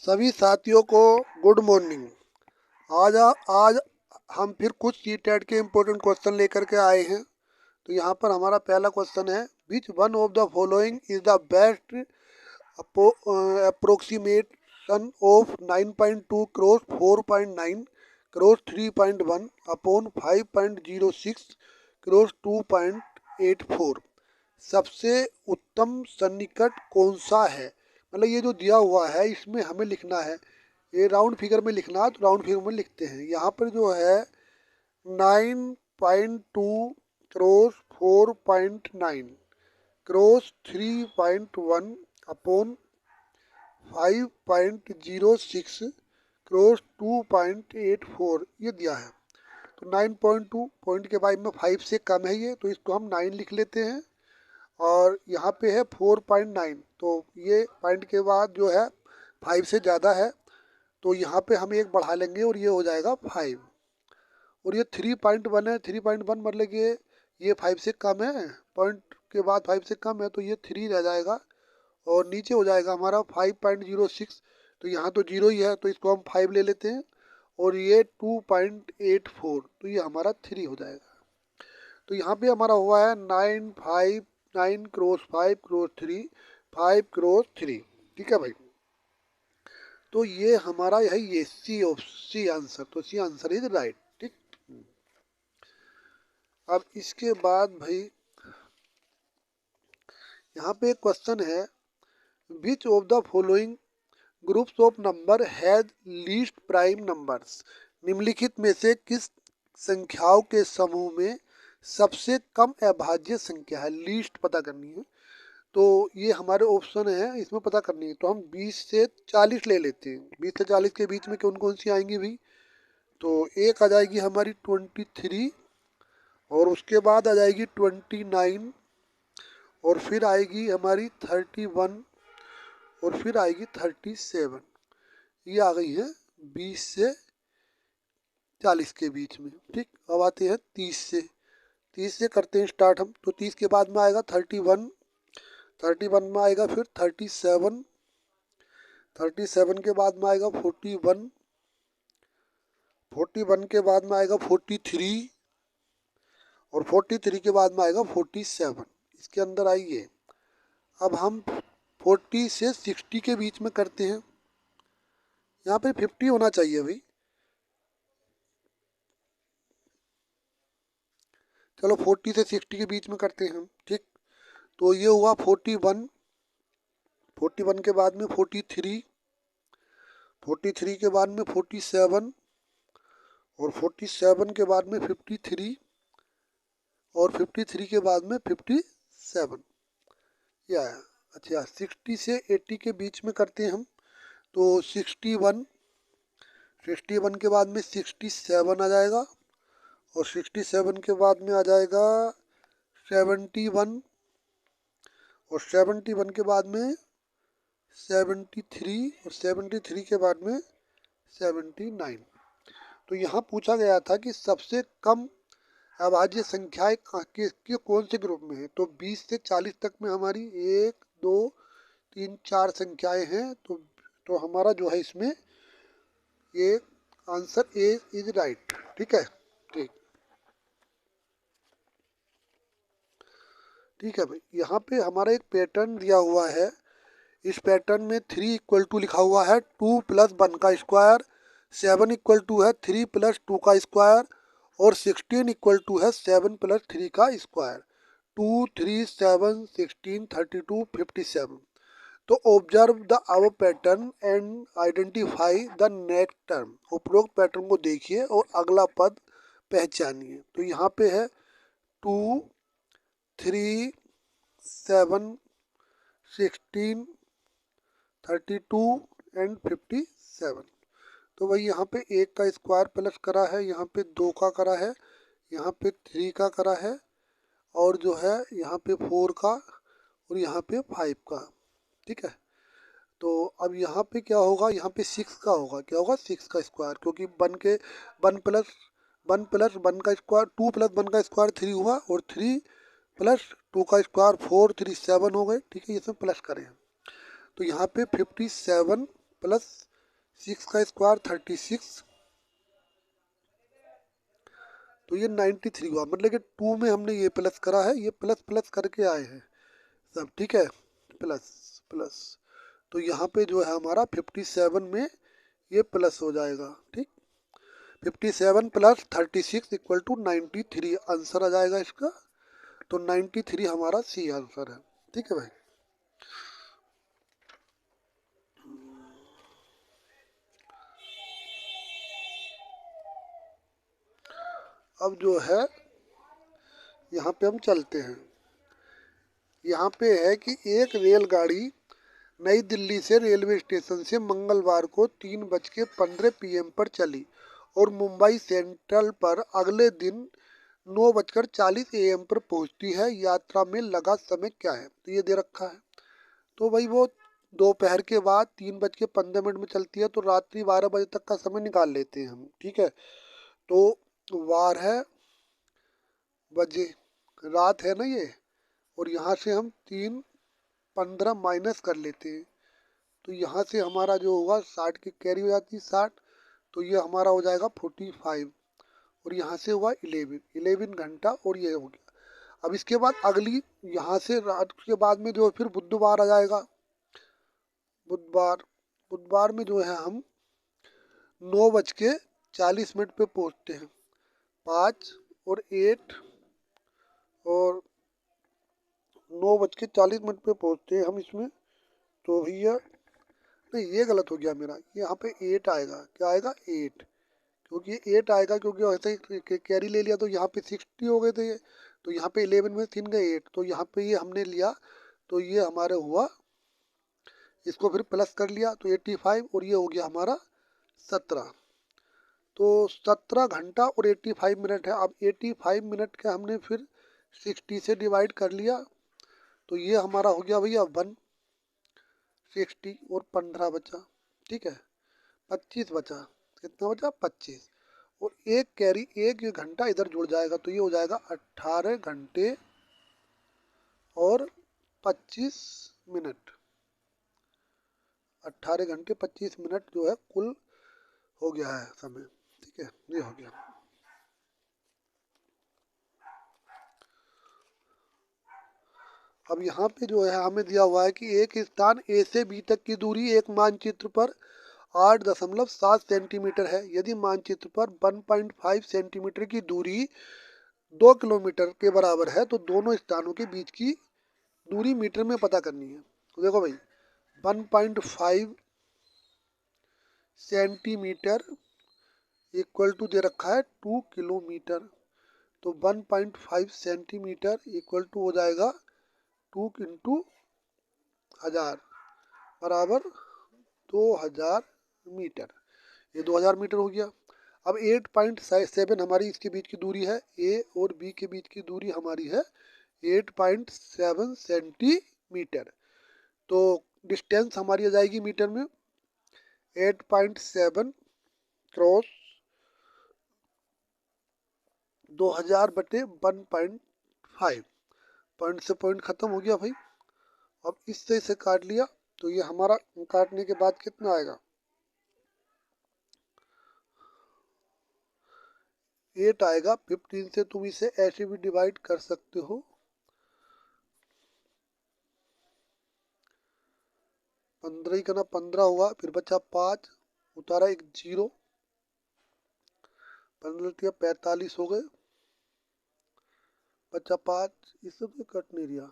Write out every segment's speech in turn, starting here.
सभी साथियों को गुड मॉर्निंग। आज हम फिर कुछ सीटेट के इम्पोर्टेंट क्वेश्चन लेकर के आए हैं। तो यहाँ पर हमारा पहला क्वेश्चन है, which one of the following is the best approximation of 9.2 cross 4.9 cross 3.1 upon 5.06 cross 2.84। सबसे उत्तम सन्निकट कौन सा है? मतलब ये जो दिया हुआ है इसमें हमें लिखना है, ये राउंड फिगर में लिखना है, तो राउंड फिगर में लिखते हैं। यहाँ पर जो है 9.2 क्रॉस 4.9 क्रॉस 3.1 अपॉन 5.06 क्रॉस 2.84 ये दिया है। तो 9.2 पॉइंट के बाद में 5 से कम है ये, तो इसको हम 9 लिख लेते हैं। और यहाँ पे है 4.9, तो ये पॉइंट के बाद जो है 5 से ज़्यादा है, तो यहाँ पे हम एक बढ़ा लेंगे और ये हो जाएगा 5। और ये 3.1 है, 3.1 मतलब कि ये 5 से कम है, पॉइंट के बाद 5 से कम है, तो ये 3 रह जाएगा और नीचे हो जाएगा हमारा 5.06। तो यहाँ तो 0 ही है, तो इसको हम 5 ले लेते हैं और ये 2.84, तो ये हमारा 3 हो जाएगा। तो यहाँ पे हमारा हुआ है 9 क्रॉस 5 क्रॉस 3 5 क्रॉस 3। ठीक है भाई, तो ये हमारा है ये सी आंसर, तो सी आंसर इज राइट। ठीक, अब इसके बाद भाई यहाँ पे एक क्वेश्चन है, which of the following groups of number has least prime numbers. निम्नलिखित में से किस संख्याओं के समूह में सबसे कम अभाज्य संख्या है? लीस्ट पता करनी है, तो ये हमारे ऑप्शन है, इसमें पता करनी है। तो हम 20 से 40 ले लेते हैं। 20 से 40 के बीच में कौन कौन सी आएंगी भाई? तो एक आ जाएगी हमारी 23, और उसके बाद आ जाएगी 29, और फिर आएगी हमारी 31, और फिर आएगी 37। ये आ गई है 20 से 40 के बीच में। ठीक, अब आते हैं 30 से। 30 से करते हैं स्टार्ट हम। तो 30 के बाद में आएगा 31, 31 में आएगा फिर 37, 37 के बाद में आएगा 41, 41 के बाद में आएगा 43, और 43 के बाद में आएगा 47। इसके अंदर आइए, अब हम 40 से 60 के बीच में करते हैं। यहाँ पे 50 होना चाहिए भाई। चलो 40 से 60 के बीच में करते हैं हम। ठीक, तो ये हुआ 41, 41 के बाद में 43, 43 के बाद में 47, और 47 के बाद में 53, और 53 के बाद में 57। या अच्छा 60 से 80 के बीच में करते हैं हम। तो 61, 61 के बाद में 67 आ जाएगा, और 67 के बाद में आ जाएगा 71, और 71 के बाद में 73, और 73 के बाद में 79। तो यहाँ पूछा गया था कि सबसे कम अभाज्य संख्याएं के कौन से ग्रुप में है? तो 20 से 40 तक में हमारी 1 2 3 4 संख्याएं हैं। तो हमारा जो है इसमें ये आंसर ए इज राइट। ठीक है, ठीक, ठीक है भाई। यहाँ पे हमारा एक पैटर्न दिया हुआ है। इस पैटर्न में 3 इक्वल टू लिखा हुआ है 2 प्लस 1 का स्क्वायर, 7 इक्वल टू है 3 प्लस 2 का स्क्वायर, और 16 इक्वल टू है 7 प्लस 3 का स्क्वायर। 2 3 7 16 32 57। तो observe the above pattern and identify the next term. उपरोक्त पैटर्न को देखिए और अगला पद पहचानिए। तो यहाँ पे है 2 3 7 16 32 एंड 57। तो भाई यहाँ पे 1 का स्क्वायर प्लस करा है, यहाँ पे 2 का करा है, यहाँ पे 3 का करा है, और जो है यहाँ पे 4 का, और यहाँ पे 5 का। ठीक है, तो अब यहाँ पे क्या होगा? यहाँ पे 6 का होगा। क्या होगा? 6 का स्क्वायर, क्योंकि 1 प्लस 1 का स्क्वायर 2 प्लस 1 का स्क्वायर 3 हुआ, और 3 प्लस 2 का स्क्वायर 4 3 7 हो गए। ठीक है, इसमें प्लस करें। तो यहाँ पे 57 प्लस 6 का स्क्वायर 36, तो ये 93 हुआ। मतलब कि 2 में हमने ये प्लस करा है, ये प्लस प्लस करके आए हैं सब, ठीक है, प्लस प्लस। तो यहाँ पे जो है हमारा 57 में ये प्लस हो जाएगा, ठीक। 57 प्लस 36 इक्वल टू 93 आंसर आ जाएगा इसका। तो 93 हमारा सी आंसर है, ठीक है भाई। अब जो है यहाँ पे हम चलते हैं। यहाँ पे है कि एक रेलगाड़ी नई दिल्ली से रेलवे स्टेशन से मंगलवार को 3:15 PM पर चली और मुंबई सेंट्रल पर अगले दिन 9:40 AM पर पहुंचती है। यात्रा में लगा समय क्या है? तो ये दे रखा है। तो भाई वो दोपहर के बाद 3:15 में चलती है, तो रात्रि 12 बजे तक का समय निकाल लेते हैं हम, ठीक है। तो 12 बजे रात है ना ये, और यहाँ से हम 3:15 माइनस कर लेते हैं, तो यहाँ से हमारा जो होगा 60 की कैरी हो जाती है 60, तो ये हमारा हो जाएगा 45, और यहाँ से हुआ 11 घंटा, और ये हो गया। अब इसके बाद अगली यहाँ से रात के बाद में जो फिर बुधवार आ जाएगा। बुधवार बुधवार में जो है हम 9:40 पे पहुँचते हैं, 5 और 8 और 9:40 पे पहुँचते हैं हम इसमें। तो भैया नहीं, ये गलत हो गया मेरा, यहाँ पे 8 आएगा। क्या आएगा? 8, क्योंकि ये 8 आएगा, क्योंकि ऐसे ही कैरी ले लिया तो यहाँ पे 60 हो गए थे ये। तो यहाँ पे 11 में 3 गए 8, तो यहाँ पे ये हमने लिया, तो ये हमारे हुआ, इसको फिर प्लस कर लिया तो 85, और ये हो गया हमारा 17। तो 17 घंटा और 85 मिनट है। अब 85 मिनट का हमने फिर 60 से डिवाइड कर लिया, तो ये हमारा हो गया भैया 160, और 15 बचा, ठीक है, 25 बचा। कितना बचा? 25, और एक कैरी, एक ये घंटा इधर जुड़ जाएगा, तो ये हो जाएगा 18 घंटे और 25 मिनट। 18 घंटे 25 मिनट जो है कुल हो गया है समय, ठीक है, ये हो गया। अब यहाँ पे जो है हमें दिया हुआ है कि एक स्थान ए से बी तक की दूरी एक मानचित्र पर 8.7 सेंटीमीटर है। यदि मानचित्र पर 1.5 सेंटीमीटर की दूरी 2 किलोमीटर के बराबर है, तो दोनों स्थानों के बीच की दूरी मीटर में पता करनी है। तो देखो भाई, 1.5 सेंटीमीटर इक्वल टू दे रखा है 2 किलोमीटर, तो 1.5 सेंटीमीटर इक्वल टू हो जाएगा 2 इंटू 1000 बराबर 2000 मीटर। ये 2000 मीटर हो गया। अब 8.7 हमारी इसके बीच की दूरी है, ए और बी के बीच की दूरी हमारी है 8.7 सेंटीमीटर। तो डिस्टेंस हमारी आ जाएगी मीटर में 8.7 क्रॉस 2000/1.5। पॉइंट से पॉइंट खत्म हो गया भाई। अब इससे इसे काट लिया, तो ये हमारा काटने के बाद कितना आएगा? 8 आएगा। 15 से तुम इसे ऐसे भी डिवाइड कर सकते हो। 15 ही करना, 15 हुआ, फिर बचा 5, उतारा एक 0, 15 45 हो गए, बचा 5। इससे तो कट नहीं रहा,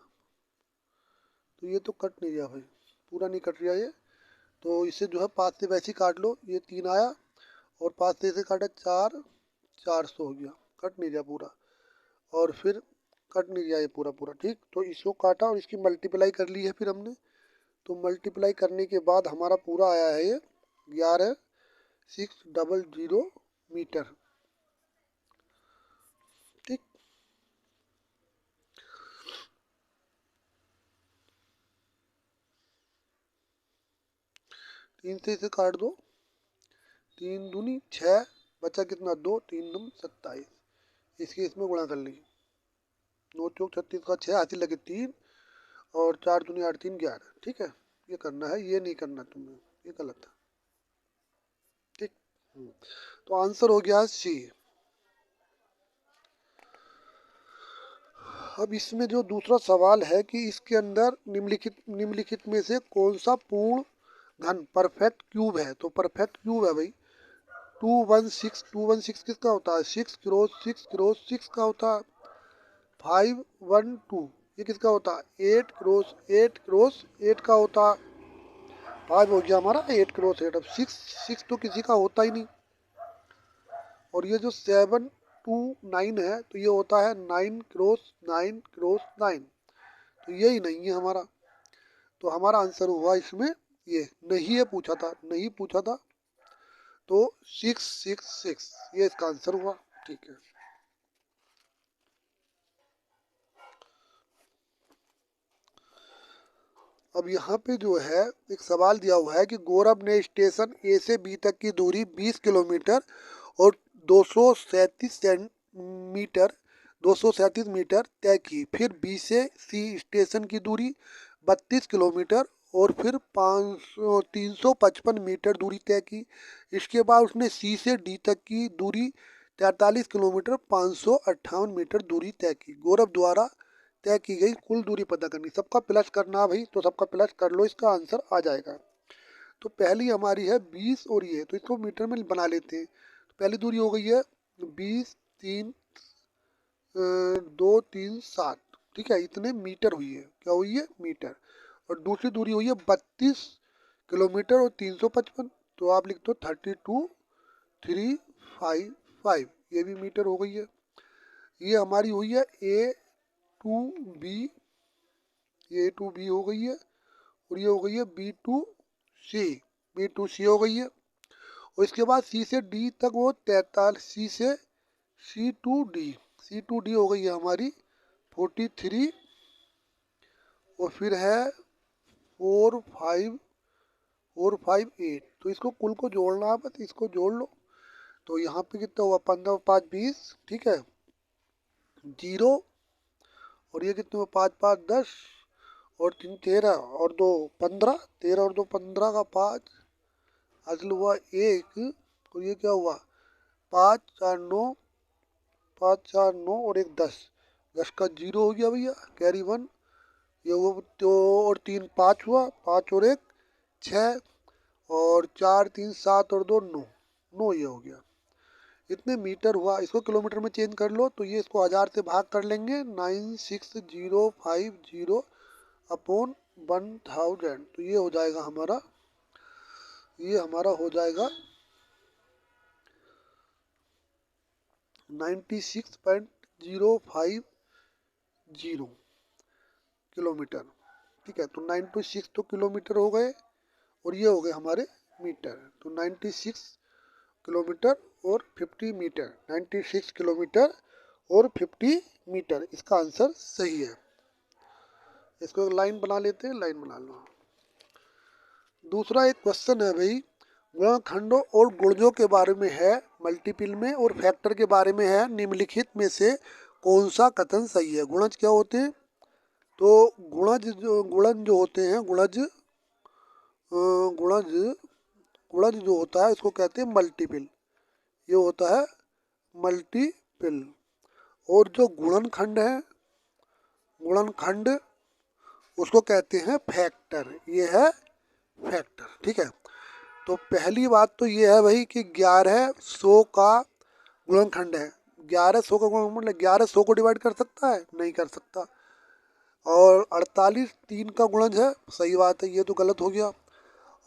तो ये तो कट नहीं रहा भाई, पूरा नहीं कट रहा ये। तो इसे जो है 5 से वैसे ही काट लो, ये 3 आया, और 5 से इसे काटा 4, 400 हो गया, कट नहीं रहा पूरा। और फिर कट नहीं रहा ये पूरा पूरा, ठीक। तो इसको काटा और इसकी मल्टीप्लाई कर ली है फिर हमने। तो मल्टीप्लाई करने के बाद हमारा पूरा आया है ये 11600 मीटर, ठीक। 3 से इसे काट दो, 3 दूनी 6, बचा कितना? 2, 3 दूनी 27, इसकी इसमें गुणा कर ली। 9 चौक 36 का 6 हासिल लगे 3, और 4 दूनी 8, 3 11, ठीक है। ये करना है, ये नहीं करना तुम्हें, ये गलत है। तो आंसर हो गया सी। अब इसमें जो दूसरा सवाल है कि इसके अंदर निम्नलिखित में से कौन सा पूर्ण घन परफेक्ट क्यूब है। तो परफेक्ट क्यूब है भाई 216 किसका होता है, 6 क्रॉस 6 का होता है। 512 ये किसका होता है, 8 क्रॉस 8 का होता है। 5 हो गया हमारा 8 क्रॉस 8। अब 6 तो किसी का होता ही नहीं। और ये जो 729 है तो ये होता है 9 क्रॉस 9 तो यही नहीं है हमारा। तो हमारा आंसर हुआ इसमें ये नहीं है, पूछा था नहीं पूछा था, तो 666 ये इसका आंसर हुआ। ठीक है। अब यहाँ पे जो है एक सवाल दिया हुआ है कि गौरव ने स्टेशन ए से बी तक की दूरी 20 किलोमीटर और 237 मीटर तय की। फिर बी से सी स्टेशन की दूरी 32 किलोमीटर और फिर 355 मीटर दूरी तय की। इसके बाद उसने सी से डी तक की दूरी 43 किलोमीटर 558 मीटर दूरी तय की। गौरव द्वारा तय की गई कुल दूरी पता करनी। सबका प्लस करना भाई, तो सबका प्लस कर लो, इसका आंसर आ जाएगा। तो पहली हमारी है 20 और ये, तो इसको मीटर में बना लेते हैं। तो पहली दूरी हो गई है 20, 3, 2, 3, 7, ठीक है, इतने मीटर हुई है। क्या हुई है, मीटर। और दूसरी दूरी हुई है 32 किलोमीटर और 355, तो आप लिख दो 32,355, ये भी मीटर हो गई है। ये हमारी हुई है A2B, ये A2B हो गई है। और ये हो गई है B2C हो गई है। और इसके बाद सी से डी तक वो 43, सी से C2D हो गई है हमारी 43। और फिर है 458, तो इसको कुल को जोड़ना है, बस इसको जोड़ लो। तो यहाँ पे कितना हुआ, 15, 5, 20, ठीक है, 0। और ये कितने हुआ, 5, 5, 10 और 3, 13 और 2, 15, 13 और 2, 15 का 5, हासिल हुआ 1। और ये क्या हुआ, 5, 4, 9, 5, 4, 9 और 1, 10, 10 का 0 हो गया भैया, कैरी 1। ये हुआ तो, और 3, 5 हुआ, 5 और 1, 6 और 4, 3, 7 और 2, 9, 9 ये हो गया। इतने मीटर हुआ। इसको किलोमीटर में चेंज कर लो, तो ये इसको 1000 से भाग कर लेंगे, 96050 अपॉन 1000, तो ये हो जाएगा हमारा, ये हमारा हो जाएगा 96.050 किलोमीटर। ठीक है, तो 9 to 6 तो किलोमीटर हो गए और ये हो गए हमारे मीटर। तो 96 किलोमीटर और 50 मीटर, 96 किलोमीटर और 50 मीटर, इसका आंसर सही है। इसको एक लाइन बना लेते हैं, लाइन बना लो। दूसरा एक क्वेश्चन है भाई, गुणनखंडों और गुणजों के बारे में है, मल्टीपल में और फैक्टर के बारे में है। निम्नलिखित में से कौन सा कथन सही है। गुणज क्या होते हैं, तो गुणज जो होते हैं, गुणज जो होता है उसको कहते हैं मल्टीपल, ये होता है मल्टीपल। और जो गुणनखंड है, गुणनखंड उसको कहते हैं फैक्टर, ये है फैक्टर। ठीक है, तो पहली बात तो ये है भाई कि 1100 का गुणनखंड है। 1100 का गुणनखंड, 1100 को डिवाइड कर सकता है, नहीं कर सकता। और 48 3 का गुणज है, सही बात है, ये तो गलत हो गया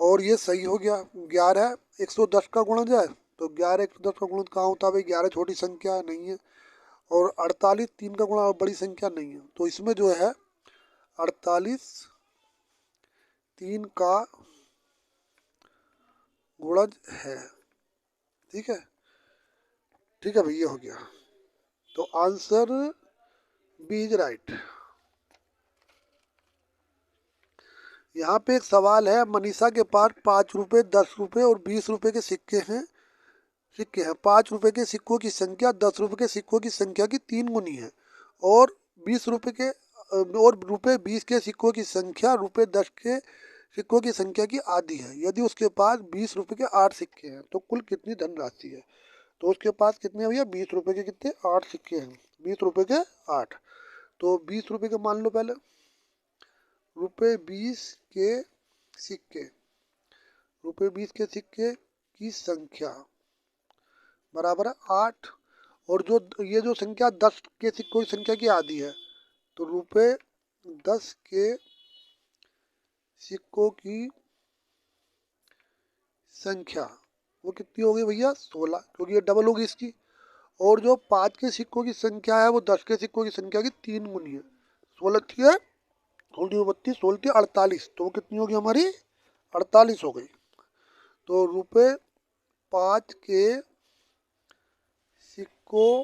और ये सही हो गया। 11 110 का गुणज है, तो 11 110 का गुणज कहाँ होता है भाई, 11 छोटी संख्या नहीं है। और 48 3 का गुणा बड़ी संख्या नहीं है, तो इसमें जो है 48 3 का गुणज है। ठीक है, ठीक है भाई, ये हो गया। तो आंसर बी इज राइट। यहाँ पे एक सवाल है, मनीषा के पास 5 रुपये 10 रुपये और 20 रुपये के सिक्के हैं। 5 रुपये के सिक्कों की संख्या 10 रुपये के सिक्कों की संख्या की 3 गुनी है। और 20 रुपये के और रुपये 20 के सिक्कों की संख्या रुपये 10 के सिक्कों की संख्या की आधी है। यदि उसके पास 20 रुपये के 8 सिक्के हैं तो कुल कितनी धनराशि है। तो उसके पास कितने हैं भैया, 20 रुपये के कितने 8 सिक्के हैं, 20 रुपये के 8। तो 20 रुपये के मान लो पहले, रुपये 20 के सिक्के, रुपये 20 के सिक्के की संख्या बराबर है 8। और जो ये जो संख्या 10 के सिक्कों की संख्या की आधी है, तो रुपये 10 के सिक्कों की संख्या वो कितनी हो गई भैया 16, क्योंकि ये डबल होगी इसकी। और जो 5 के सिक्कों की संख्या है वो 10 के सिक्कों की संख्या की 3 गुनी है। 16 थी है, 16 32, 16 थी 48, तो वो कितनी होगी हमारी 48 हो गई। तो रुपये 5 के सिक्कों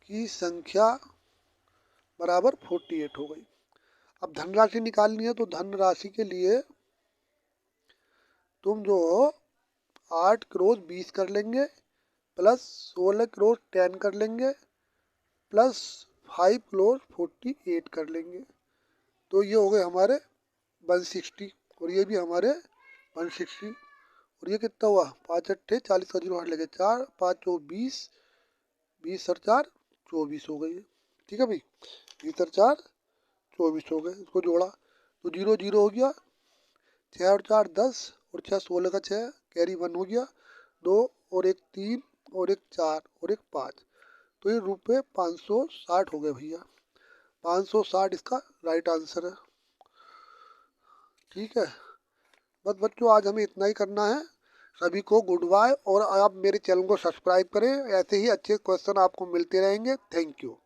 की संख्या बराबर 48 हो गई। अब धनराशि निकालनी है, तो धनराशि के लिए तुम जो 8 क्रॉस 20 कर लेंगे, प्लस 16 क्रॉस 10 कर लेंगे, प्लस 5 क्रॉस 48 कर लेंगे। तो ये हो गए हमारे 160, और ये भी हमारे 160। और ये कितना हुआ, 5 अट्ठे 40 का 0 8 लगे 4, 5 चौ 20, 20 और 4 24 हो गई है। ठीक है भाई, 20 और 4 24 हो गए। इसको जोड़ा तो 0 0 हो गया, 6 और 4 10, और 6 16 का 6 कैरी 1 हो गया, 2 और 1 3 और 1 4 और 1 5। तो ये रुपये 560 हो गए भैया। 560 इसका राइट आंसर है। ठीक है, बस बच्चों आज हमें इतना ही करना है। सभी को गुड बाय, और आप मेरे चैनल को सब्सक्राइब करें, ऐसे ही अच्छे क्वेश्चन आपको मिलते रहेंगे। Thank you.